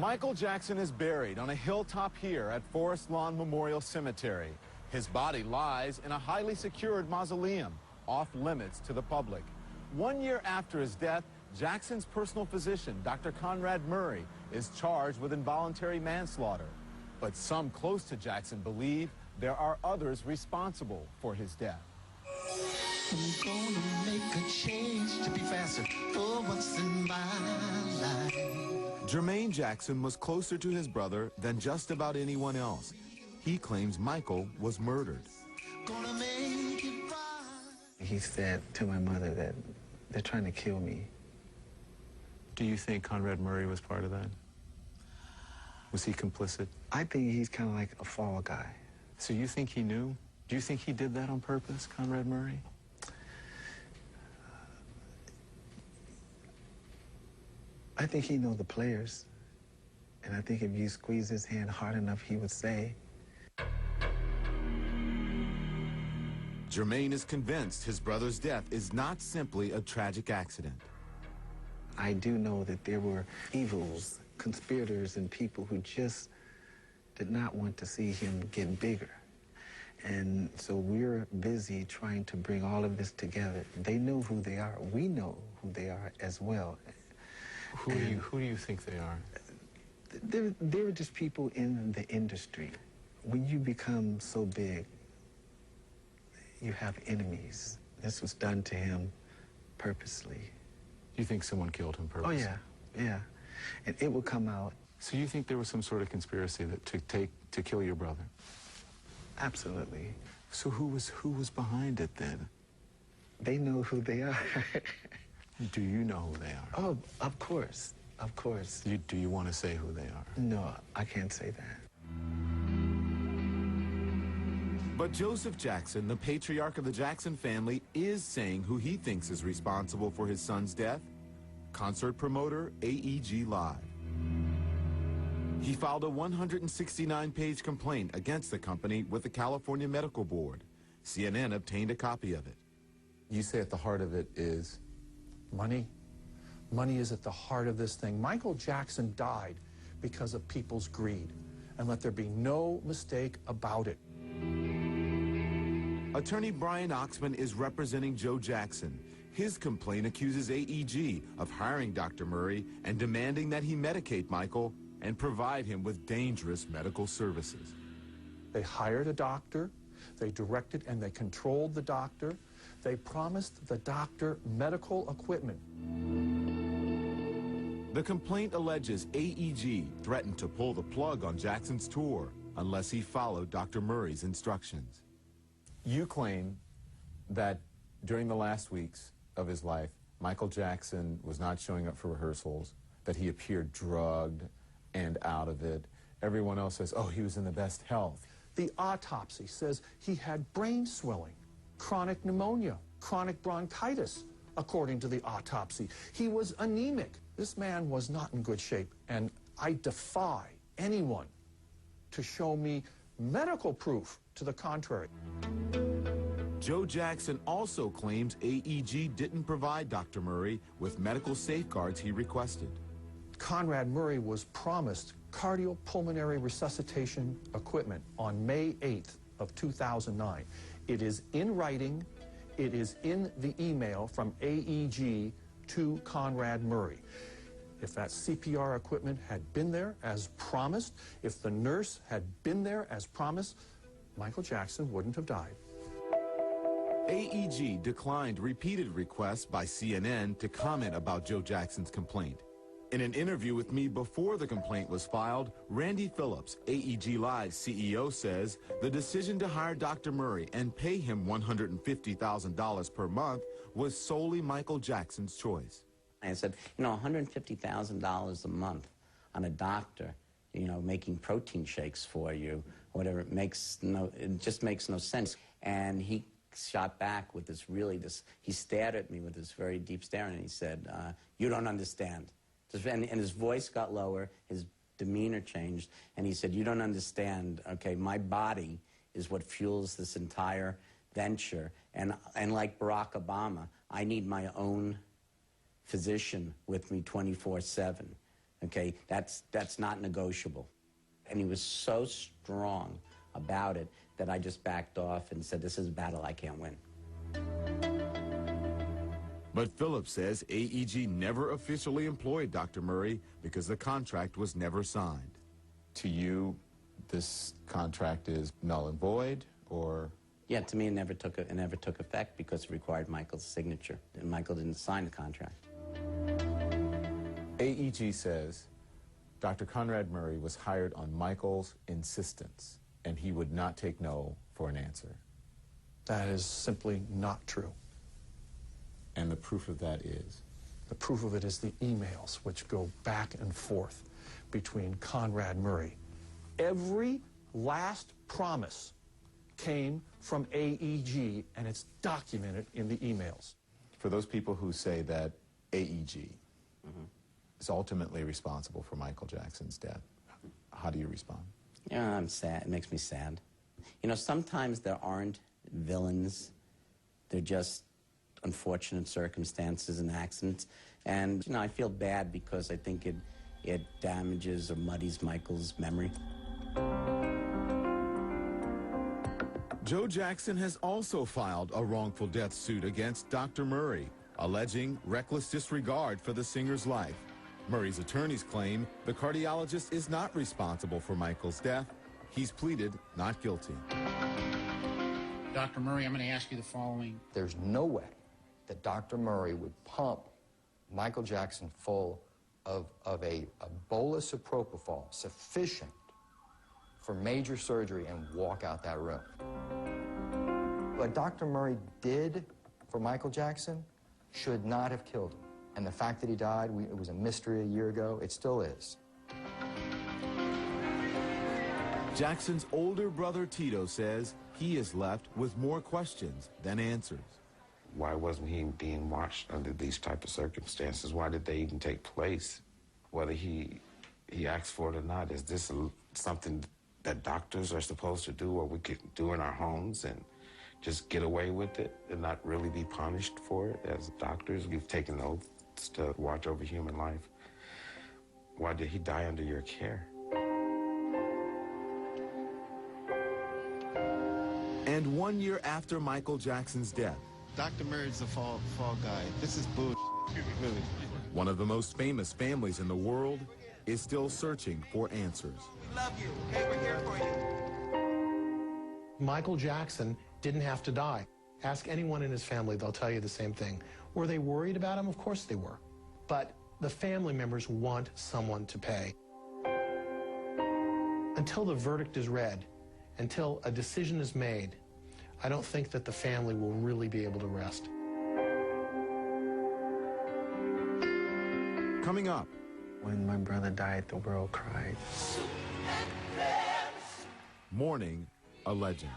Michael Jackson is buried on a hilltop here at Forest Lawn Memorial Cemetery. His body lies in a highly secured mausoleum, off limits to the public. 1 year after his death, Jackson's personal physician, Dr. Conrad Murray, is charged with involuntary manslaughter. But some close to Jackson believe there are others responsible for his death. I'm gonna make a change to be faster for once in my life. Jermaine Jackson was closer to his brother than just about anyone else. He claims Michael was murdered. Gonna make it right. He said to my mother that they're trying to kill me. Do you think Conrad Murray was part of that? Was he complicit? I think he's kind of like a fall guy. So you think he knew? Do you think he did that on purpose, Conrad Murray? I think he knows the players. And I think if you squeeze his hand hard enough, he would say. Jermaine is convinced his brother's death is not simply a tragic accident. I do know that there were evils, conspirators, and people who just did not want to see him get bigger. And so we're busy trying to bring all of this together. They know who they are. We know who they are as well. Who do you think they are? They're just people in the industry. When you become so big, you have enemies. This was done to him purposely. You think someone killed him purposely? Oh, yeah. And it will come out. So you think there was some sort of conspiracy to kill your brother? Absolutely. So who was behind it then? They know who they are. Do you know who they are? Oh, of course. Of course. Do you want to say who they are? No, I can't say that. But Joseph Jackson, the patriarch of the Jackson family, is saying who he thinks is responsible for his son's death. Concert promoter AEG Live. He filed a 169-page complaint against the company with the California Medical Board. CNN obtained a copy of it. You say at the heart of it is? Money. Money is at the heart of this thing. Michael Jackson died because of people's greed. And let there be no mistake about it. Attorney Brian Oxman is representing Joe Jackson. His complaint accuses AEG of hiring Dr. Murray and demanding that he medicate Michael and provide him with dangerous medical services. They hired a doctor, they directed and they controlled the doctor, they promised the doctor medical equipment. The complaint alleges AEG threatened to pull the plug on Jackson's tour unless he followed Dr. Murray's instructions. You claim that during the last weeks of his life, Michael Jackson was not showing up for rehearsals, that he appeared drugged and out of it. Everyone else says, oh, he was in the best health. The autopsy says he had brain swelling, chronic pneumonia, chronic bronchitis, according to the autopsy. He was anemic. This man was not in good shape, and I defy anyone to show me medical proof to the contrary. Joe Jackson also claims AEG didn't provide Dr. Murray with medical safeguards he requested. Conrad Murray was promised cardiopulmonary resuscitation equipment on May 8th of 2009. It is in writing. It is in the email from AEG to Conrad Murray. If that CPR equipment had been there as promised, if the nurse had been there as promised, Michael Jackson wouldn't have died. AEG declined repeated requests by CNN to comment about Joe Jackson's complaint. In an interview with me before the complaint was filed, Randy Phillips, AEG Live's CEO, says the decision to hire Dr. Murray and pay him $150,000 per month was solely Michael Jackson's choice. I said, you know, $150,000 a month on a doctor, you know, making protein shakes for you, whatever, it just makes no sense. And he shot back with this he stared at me with this very deep stare, and he said, you don't understand. And his voice got lower, his demeanor changed, and he said, you don't understand, okay, my body is what fuels this entire venture, and like Barack Obama, I need my own physician with me 24/7. Okay, that's not negotiable. And he was so strong about it that I just backed off and said, this is a battle I can't win. But Phillips says AEG never officially employed Dr. Murray because the contract was never signed. To you, this contract is null and void, or? Yeah, to me, it never took effect because it required Michael's signature, and Michael didn't sign the contract. AEG says Dr. Conrad Murray was hired on Michael's insistence, and he would not take no for an answer. That is simply not true. And the proof of that is? The proof of it is the emails which go back and forth between Conrad Murray. Every last promise came from AEG, and it's documented in the emails. For those people who say that AEG is ultimately responsible for Michael Jackson's death, how do you respond? Yeah, I'm sad. It makes me sad. You know, sometimes there aren't villains. They're just unfortunate circumstances and accidents. And, you know, I feel bad because I think it damages or muddies Michael's memory. Joe Jackson has also filed a wrongful death suit against Dr. Murray, alleging reckless disregard for the singer's life. Murray's attorneys claim the cardiologist is not responsible for Michael's death. He's pleaded not guilty. Dr. Murray, I'm going to ask you the following. There's no way that Dr. Murray would pump Michael Jackson full of a bolus of propofol sufficient for major surgery and walk out that room. What Dr. Murray did for Michael Jackson should not have killed him. And the fact that he died, it was a mystery a year ago. It still is. Jackson's older brother Tito says he is left with more questions than answers. Why wasn't he being watched under these type of circumstances? Why did they even take place? Whether he asked for it or not, is this something that doctors are supposed to do, or we could do in our homes and just get away with it and not really be punished for it? As doctors, we've taken oaths to watch over human life. Why did he die under your care? And 1 year after Michael Jackson's death, Dr. Murray's a fall guy. This is bull, really. one of the most famous families in the world is still searching for answers. We love you, okay? We're here for you. Michael Jackson didn't have to die. Ask anyone in his family, they'll tell you the same thing. Were they worried about him? Of course they were. But the family members want someone to pay. Until the verdict is read, until a decision is made, I don't think that the family will really be able to rest. Coming up. When my brother died, the world cried. Mourning a legend.